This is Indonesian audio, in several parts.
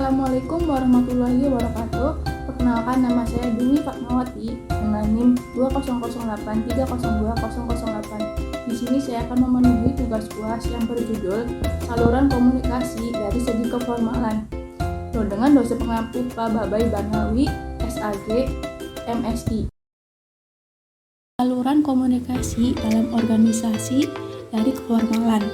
Assalamualaikum warahmatullahi wabarakatuh. Perkenalkan, nama saya Dwi Fatmawati dengan NIM 20083020008. Di sini saya akan memenuhi tugas UAS yang berjudul Saluran Komunikasi dari Segi Keformalan dengan dosen pengampu Pak Babay Barnawi, SAG, MSI. Saluran komunikasi dalam organisasi dari keformalan.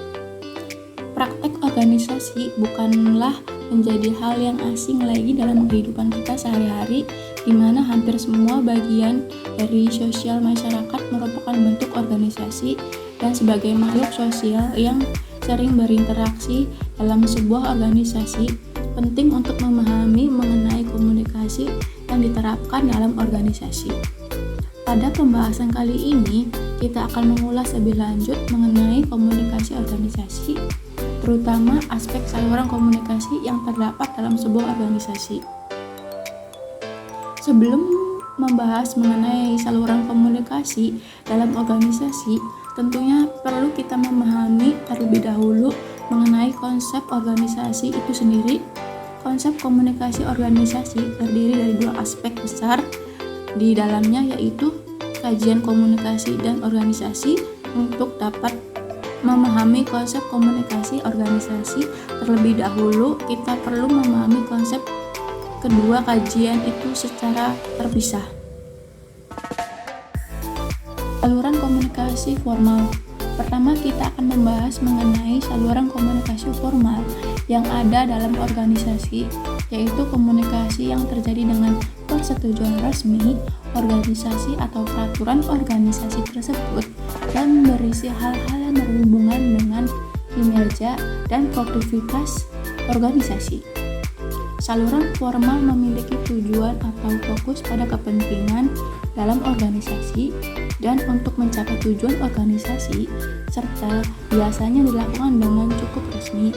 Praktek organisasi bukanlah menjadi hal yang asing lagi dalam kehidupan kita sehari-hari, di mana hampir semua bagian dari sosial masyarakat merupakan bentuk organisasi, dan sebagai makhluk sosial yang sering berinteraksi dalam sebuah organisasi, penting untuk memahami mengenai komunikasi yang diterapkan dalam organisasi. Pada pembahasan kali ini, kita akan mengulas lebih lanjut mengenai komunikasi organisasi, terutama aspek saluran komunikasi yang terdapat dalam sebuah organisasi. Sebelum membahas mengenai saluran komunikasi dalam organisasi, tentunya perlu kita memahami terlebih dahulu mengenai konsep organisasi itu sendiri. Konsep komunikasi organisasi terdiri dari dua aspek besar di dalamnya, yaitu kajian komunikasi dan organisasi. Untuk dapat memahami konsep komunikasi organisasi terlebih dahulu, kita perlu memahami konsep kedua kajian itu secara terpisah. Saluran komunikasi formal. Pertama, kita akan membahas mengenai saluran komunikasi formal yang ada dalam organisasi, yaitu komunikasi yang terjadi dengan persetujuan resmi organisasi atau peraturan organisasi tersebut dan berisi hal-hal yang berhubungan dengan kinerja dan produktivitas organisasi. Saluran formal memiliki tujuan atau fokus pada kepentingan dalam organisasi dan untuk mencapai tujuan organisasi, serta biasanya dilakukan dengan cukup resmi.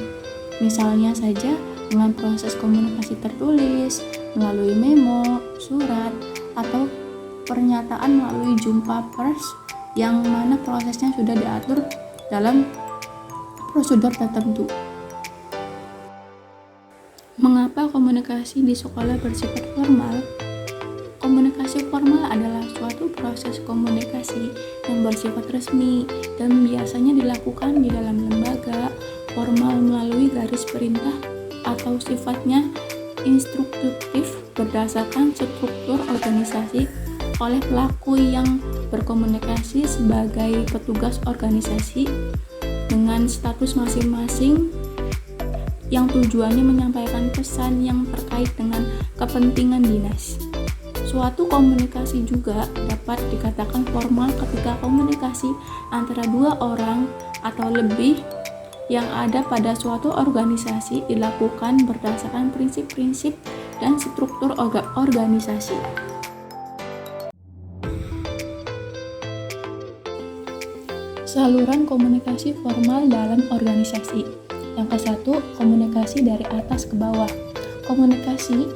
Misalnya saja dengan proses komunikasi tertulis, melalui memo, surat, atau pernyataan melalui jumpa pers yang mana prosesnya sudah diatur dalam prosedur tertentu. Mengapa komunikasi di sekolah bersifat formal? Komunikasi formal adalah suatu proses komunikasi yang bersifat resmi dan biasanya dilakukan di dalam lembaga formal melalui garis perintah atau sifatnya instruktif berdasarkan struktur organisasi oleh pelaku yang berkomunikasi sebagai petugas organisasi dengan status masing-masing yang tujuannya menyampaikan pesan yang terkait dengan kepentingan dinas. Suatu komunikasi juga dapat dikatakan formal ketika komunikasi antara dua orang atau lebih yang ada pada suatu organisasi dilakukan berdasarkan prinsip-prinsip dan struktur organisasi. Saluran komunikasi formal dalam organisasi. Yang ke-1, komunikasi dari atas ke bawah. Komunikasi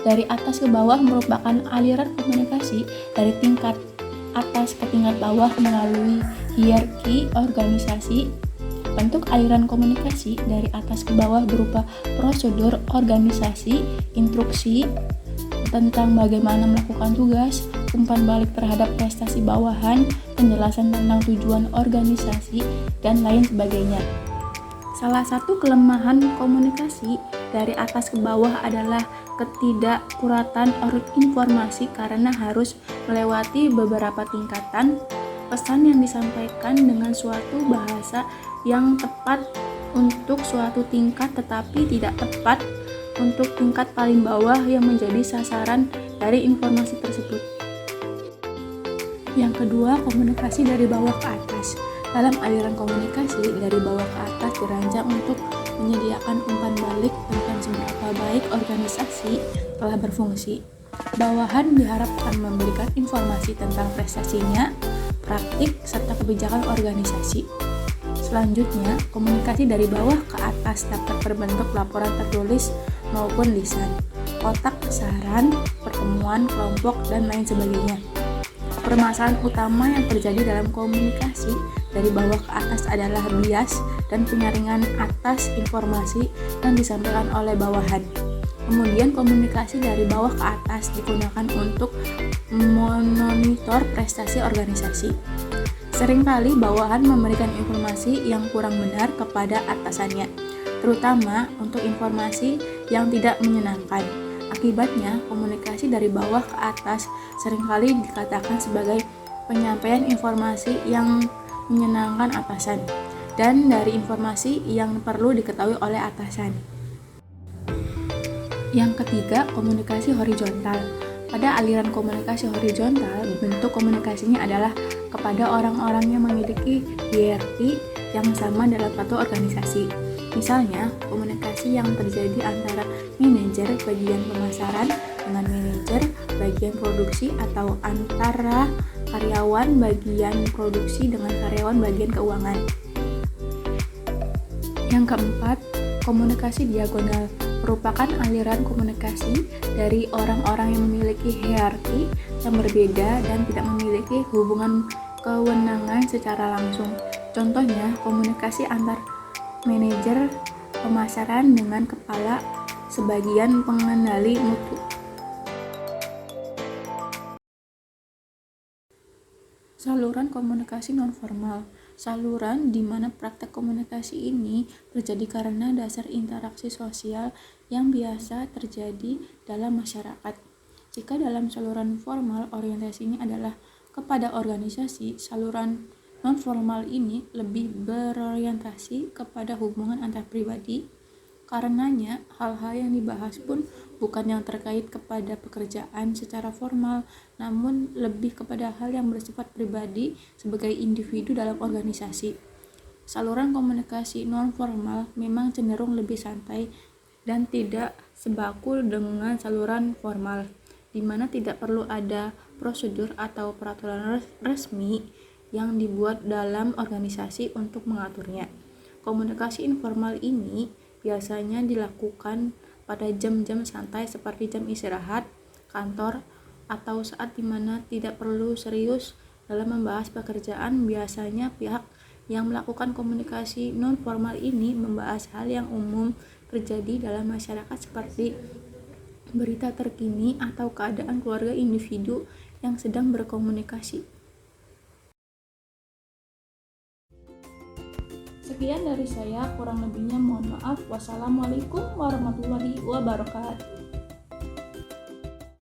dari atas ke bawah merupakan aliran komunikasi dari tingkat atas ke tingkat bawah melalui hierarki organisasi. Bentuk aliran komunikasi dari atas ke bawah berupa prosedur organisasi, instruksi tentang bagaimana melakukan tugas, umpan balik terhadap prestasi bawahan, penjelasan tentang tujuan organisasi, dan lain sebagainya. Salah satu kelemahan komunikasi dari atas ke bawah adalah ketidakakuratan informasi karena harus melewati beberapa tingkatan. Pesan yang disampaikan dengan suatu bahasa yang tepat untuk suatu tingkat tetapi tidak tepat untuk tingkat paling bawah yang menjadi sasaran dari informasi tersebut. Yang kedua, komunikasi dari bawah ke atas. Dalam aliran komunikasi dari bawah ke atas dirancang untuk menyediakan umpan balik tentang seberapa baik organisasi telah berfungsi. Bawahan diharapkan memberikan informasi tentang prestasinya, praktik, serta kebijakan organisasi. Selanjutnya, komunikasi dari bawah ke atas dapat berbentuk laporan tertulis maupun lisan, kotak saran, pertemuan kelompok, dan lain sebagainya. Permasalahan utama yang terjadi dalam komunikasi dari bawah ke atas adalah bias dan penyaringan atas informasi yang disampaikan oleh bawahan. Kemudian komunikasi dari bawah ke atas digunakan untuk memonitor prestasi organisasi. Seringkali bawahan memberikan informasi yang kurang benar kepada atasannya, terutama untuk informasi yang tidak menyenangkan. Akibatnya, komunikasi dari bawah ke atas seringkali dikatakan sebagai penyampaian informasi yang menyenangkan atasan dan dari informasi yang perlu diketahui oleh atasan. Yang ketiga, komunikasi horizontal. Pada aliran komunikasi horizontal, bentuk komunikasinya adalah kepada orang-orang yang memiliki hierarki yang sama dalam satu organisasi. Misalnya, komunikasi yang terjadi antara manajer bagian pemasaran dengan manajer bagian produksi atau antara karyawan bagian produksi dengan karyawan bagian keuangan. Yang keempat, komunikasi diagonal merupakan aliran komunikasi dari orang-orang yang memiliki hierarki yang berbeda dan tidak memiliki hubungan kewenangan secara langsung. Contohnya, komunikasi antar manajer pemasaran dengan kepala sebagian pengendali mutu. Saluran komunikasi nonformal. Saluran di mana praktek komunikasi ini terjadi karena dasar interaksi sosial yang biasa terjadi dalam masyarakat. Jika dalam saluran formal orientasinya adalah kepada organisasi, saluran nonformal ini lebih berorientasi kepada hubungan antar pribadi. Karenanya, hal-hal yang dibahas pun bukan yang terkait kepada pekerjaan secara formal, namun lebih kepada hal yang bersifat pribadi sebagai individu dalam organisasi. Saluran komunikasi non-formal memang cenderung lebih santai dan tidak sebaku dengan saluran formal, di mana tidak perlu ada prosedur atau peraturan resmi yang dibuat dalam organisasi untuk mengaturnya. Komunikasi informal ini biasanya dilakukan pada jam-jam santai seperti jam istirahat, kantor, atau saat dimana tidak perlu serius dalam membahas pekerjaan. Biasanya pihak yang melakukan komunikasi non-formal ini membahas hal yang umum terjadi dalam masyarakat seperti berita terkini atau keadaan keluarga individu yang sedang berkomunikasi. Sekian dari saya, kurang lebihnya mohon maaf. Wassalamualaikum warahmatullahi wabarakatuh.